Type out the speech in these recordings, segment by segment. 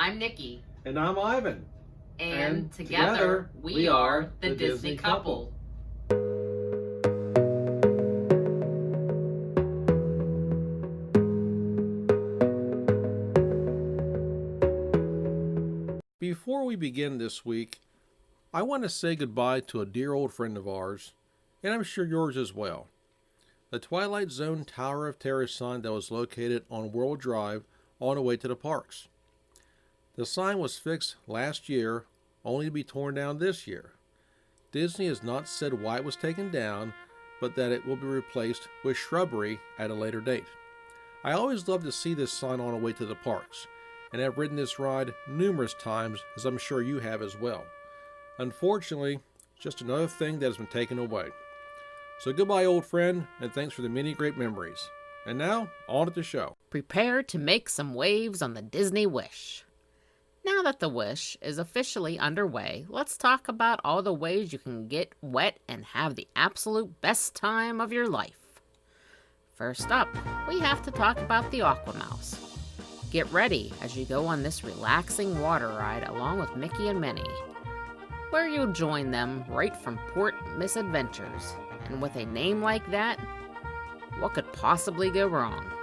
I'm Nikki. And I'm Ivan. And together we are the Disney couple. Before we begin this week, I want to say goodbye to a dear old friend of ours, and I'm sure yours as well. The Twilight Zone Tower of Terror sign that was located on World Drive on the way to the parks. The sign was fixed last year, only to be torn down this year. Disney has not said why it was taken down, but that it will be replaced with shrubbery at a later date. I always love to see this sign on the way to the parks, and have ridden this ride numerous times, as I'm sure you have as well. Unfortunately, just another thing that has been taken away. So goodbye, old friend, and thanks for the many great memories. And now, on to the show. Prepare to make some waves on the Disney Wish. Now that the Wish is officially underway, let's talk about all the ways you can get wet and have the absolute best time of your life. First up, we have to talk about the Aqua Mouse. Get ready as you go on this relaxing water ride along with Mickey and Minnie, where you'll join them right from Port Misadventures. And with a name like that, what could possibly go wrong?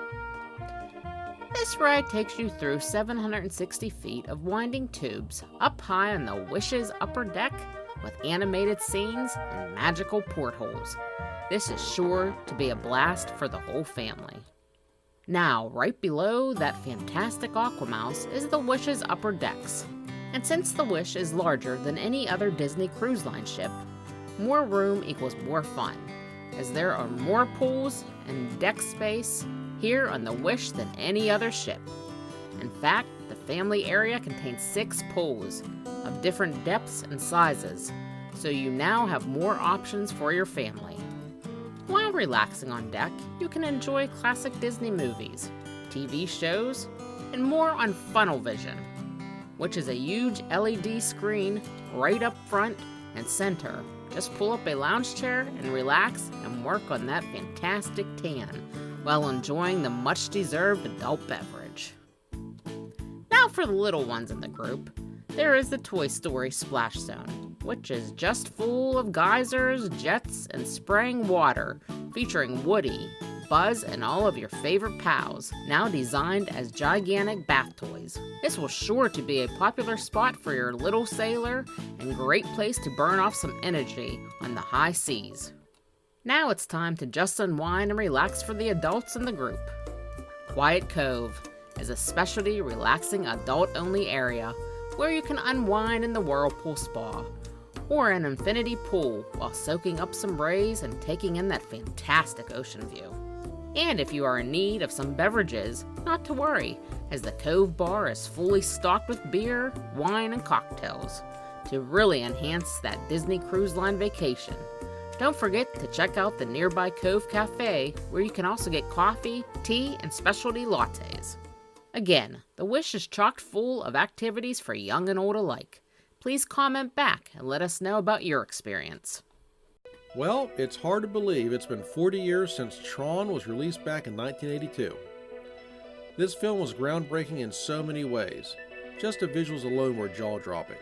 This ride takes you through 760 feet of winding tubes up high on the Wish's upper deck with animated scenes and magical portholes. This is sure to be a blast for the whole family. Now, right below that fantastic Aqua Mouse is the Wish's upper decks. And since the Wish is larger than any other Disney Cruise Line ship, more room equals more fun, as there are more pools and deck space here on the Wish than any other ship. In fact, the family area contains 6 pools of different depths and sizes, so you now have more options for your family. While relaxing on deck, you can enjoy classic Disney movies, TV shows, and more on Funnel Vision, which is a huge LED screen right up front and center. Just pull up a lounge chair and relax and work on that fantastic tan while enjoying the much-deserved adult beverage. Now for the little ones in the group, there is the Toy Story Splash Zone, which is just full of geysers, jets, and spraying water, featuring Woody, Buzz, and all of your favorite pals, now designed as gigantic bath toys. This will sure to be a popular spot for your little sailor and great place to burn off some energy on the high seas. Now it's time to just unwind and relax for the adults in the group. Quiet Cove is a specialty relaxing adult-only area where you can unwind in the Whirlpool Spa or an infinity pool while soaking up some rays and taking in that fantastic ocean view. And if you are in need of some beverages, not to worry, as the Cove Bar is fully stocked with beer, wine, and cocktails to really enhance that Disney Cruise Line vacation. Don't forget to check out the nearby Cove Cafe, where you can also get coffee, tea, and specialty lattes. Again, the Wish is chock full of activities for young and old alike. Please comment back and let us know about your experience. Well, it's hard to believe it's been 40 years since Tron was released back in 1982. This film was groundbreaking in so many ways. Just the visuals alone were jaw-dropping.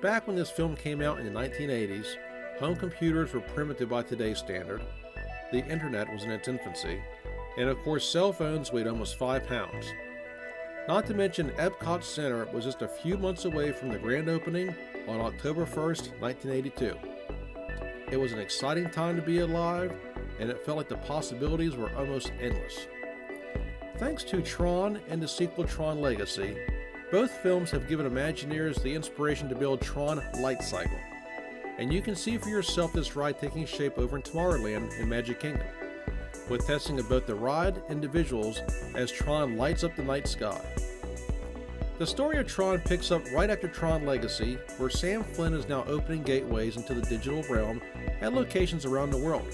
Back when this film came out in the 1980s, home computers were primitive by today's standard, the internet was in its infancy, and of course cell phones weighed almost 5 pounds. Not to mention Epcot Center was just a few months away from the grand opening on October 1st, 1982. It was an exciting time to be alive, and it felt like the possibilities were almost endless. Thanks to Tron and the sequel Tron Legacy, both films have given Imagineers the inspiration to build Tron Light Cycle. And you can see for yourself this ride taking shape over in Tomorrowland in Magic Kingdom, with testing of both the ride and the visuals as Tron lights up the night sky. The story of Tron picks up right after Tron Legacy, where Sam Flynn is now opening gateways into the digital realm at locations around the world.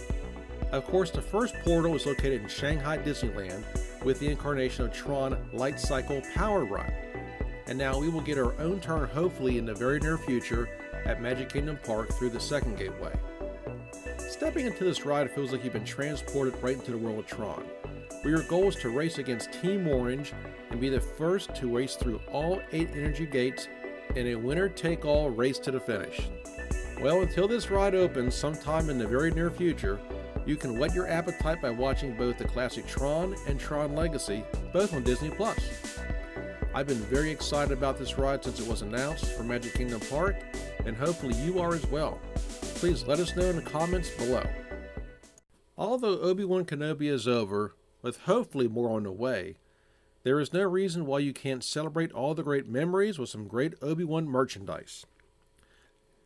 Of course, the first portal is located in Shanghai Disneyland with the incarnation of Tron Light Cycle Power Run. And now we will get our own turn hopefully in the very near future at Magic Kingdom Park through the second gateway. Stepping into this ride feels like you've been transported right into the world of Tron. where your goal is to race against Team Orange and be the first to race through all 8 energy gates in a winner-take-all race to the finish. Well, until this ride opens sometime in the very near future, you can whet your appetite by watching both the classic Tron and Tron Legacy, both on Disney+. I've been very excited about this ride since it was announced for Magic Kingdom Park, and hopefully you are as well. Please let us know in the comments below. Although Obi-Wan Kenobi is over, with hopefully more on the way, there is no reason why you can't celebrate all the great memories with some great Obi-Wan merchandise.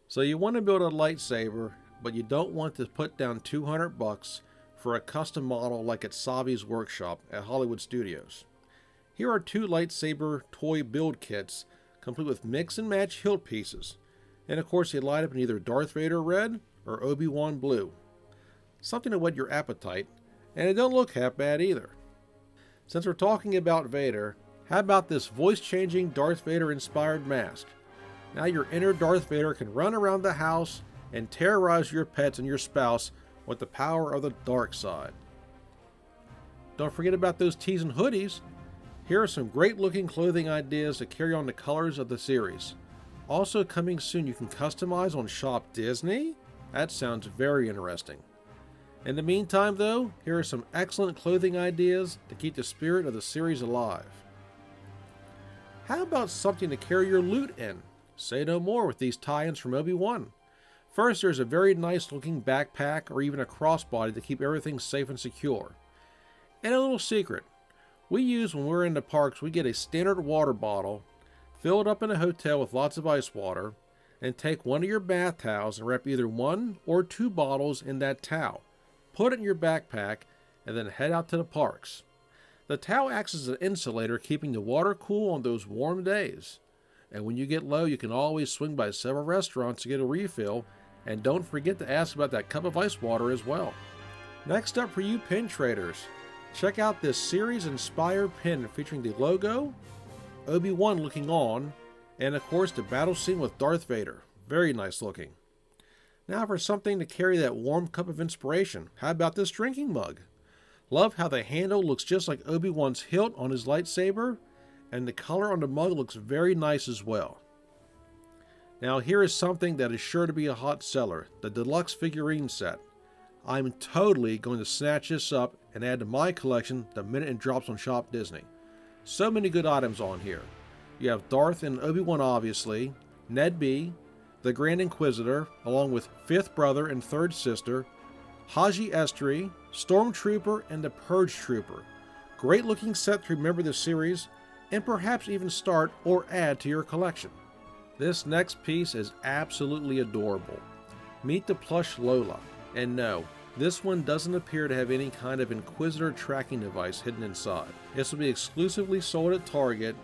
So you want to build a lightsaber, but you don't want to put down $200 for a custom model like at Savi's workshop at Hollywood Studios. Here are 2 lightsaber toy build kits, complete with mix and match hilt pieces, and of course they light up in either Darth Vader red or Obi-Wan blue. Something to whet your appetite, and it don't look half bad either. Since we're talking about Vader, how about this voice-changing Darth Vader inspired mask? Now your inner Darth Vader can run around the house and terrorize your pets and your spouse with the power of the dark side. Don't forget about those tees and hoodies. Here are some great looking clothing ideas to carry on the colors of the series. Also coming soon, you can customize on Shop Disney? That sounds very interesting. In the meantime though, here are some excellent clothing ideas to keep the spirit of the series alive. How about something to carry your loot in? Say no more with these tie-ins from Obi-Wan. First, there's a very nice looking backpack or even a crossbody to keep everything safe and secure. And a little secret. We use when we're in the parks, we get a standard water bottle, fill it up in a hotel with lots of ice water, and take one of your bath towels and wrap either 1 or 2 bottles in that towel. Put it in your backpack and then head out to the parks. The towel acts as an insulator, keeping the water cool on those warm days. And when you get low, you can always swing by several restaurants to get a refill, and don't forget to ask about that cup of ice water as well. Next up for you pin traders, check out this series inspired pin featuring the logo, Obi-Wan looking on, and of course the battle scene with Darth Vader. Very nice looking. Now for something to carry that warm cup of inspiration, how about this drinking mug? Love how the handle looks just like Obi-Wan's hilt on his lightsaber, and the color on the mug looks very nice as well. Now here is something that is sure to be a hot seller, the Deluxe figurine set. I'm totally going to snatch this up and add to my collection the minute it drops on Shop Disney. So many good items on here. You have Darth and Obi-Wan obviously, Ned B, the Grand Inquisitor, along with 5th brother and 3rd sister, Haji Estri, Stormtrooper, and the Purge Trooper. Great looking set to remember the series, and perhaps even start or add to your collection. This next piece is absolutely adorable. Meet the Plush Lola. And no, this one doesn't appear to have any kind of Inquisitor tracking device hidden inside. This will be exclusively sold at Target,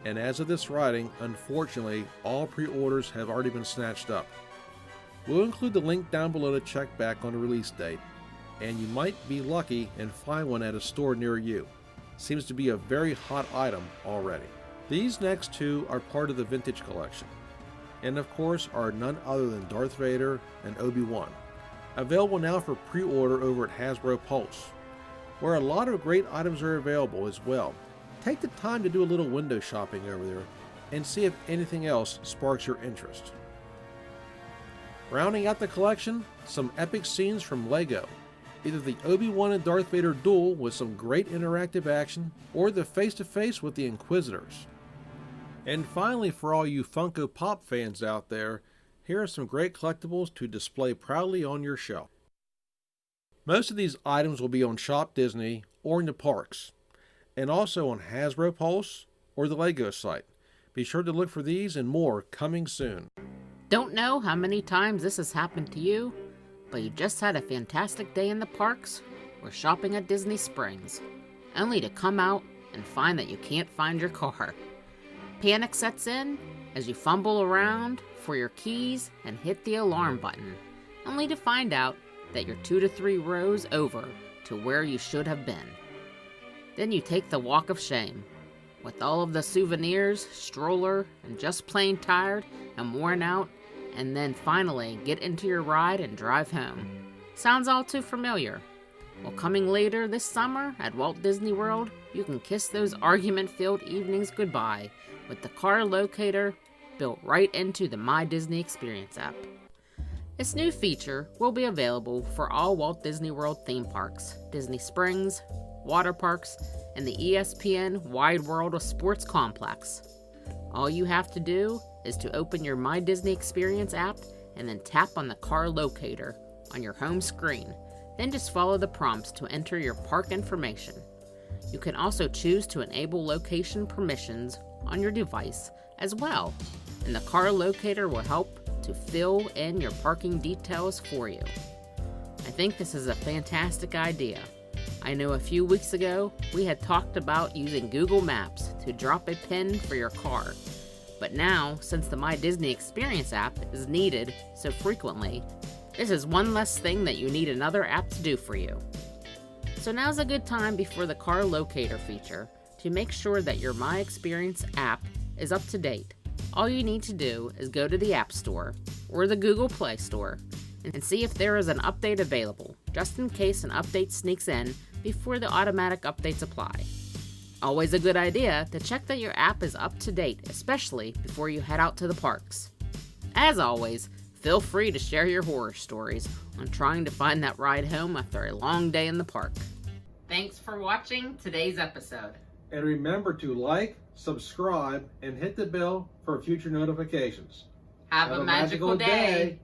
and as of this writing, unfortunately, all pre-orders have already been snatched up. We'll include the link down below to check back on the release date, and you might be lucky and find one at a store near you. Seems to be a very hot item already. These next 2 are part of the vintage collection, and of course are none other than Darth Vader and Obi-Wan. Available now for pre-order over at Hasbro Pulse, where a lot of great items are available as well. Take the time to do a little window shopping over there and see if anything else sparks your interest. Rounding out the collection, some epic scenes from LEGO. Either the Obi-Wan and Darth Vader duel with some great interactive action, or the face-to-face with the Inquisitors. And finally, for all you Funko Pop fans out there, here are some great collectibles to display proudly on your shelf. Most of these items will be on Shop Disney or in the parks, and also on Hasbro Pulse or the LEGO site. Be sure to look for these and more coming soon. Don't know how many times this has happened to you, but you just had a fantastic day in the parks or shopping at Disney Springs, only to come out and find that you can't find your car. Panic sets in as you fumble around for your keys and hit the alarm button, only to find out that you're 2 to 3 rows over to where you should have been. Then you take the walk of shame, with all of the souvenirs, stroller, and just plain tired and worn out, and then finally get into your ride and drive home. Sounds all too familiar. Well, coming later this summer at Walt Disney World, you can kiss those argument-filled evenings goodbye with the car locator built right into the My Disney Experience app. This new feature will be available for all Walt Disney World theme parks, Disney Springs, water parks, and the ESPN Wide World of Sports Complex. All you have to do is to open your My Disney Experience app and then tap on the car locator on your home screen. Then just follow the prompts to enter your park information. You can also choose to enable location permissions on your device as well, and the car locator will help to fill in your parking details for you. I think this is a fantastic idea. I know a few weeks ago we had talked about using Google Maps to drop a pin for your car, but now since the My Disney Experience app is needed so frequently, this is one less thing that you need another app to do for you. So now's a good time before the car locator feature to make sure that your My Experience app is up to date. All you need to do is go to the App Store or the Google Play Store and see if there is an update available, just in case an update sneaks in before the automatic updates apply. Always a good idea to check that your app is up to date, especially before you head out to the parks. As always, feel free to share your horror stories on trying to find that ride home after a long day in the park. Thanks for watching today's episode. And remember to like, subscribe, and hit the bell for future notifications. Have a magical day.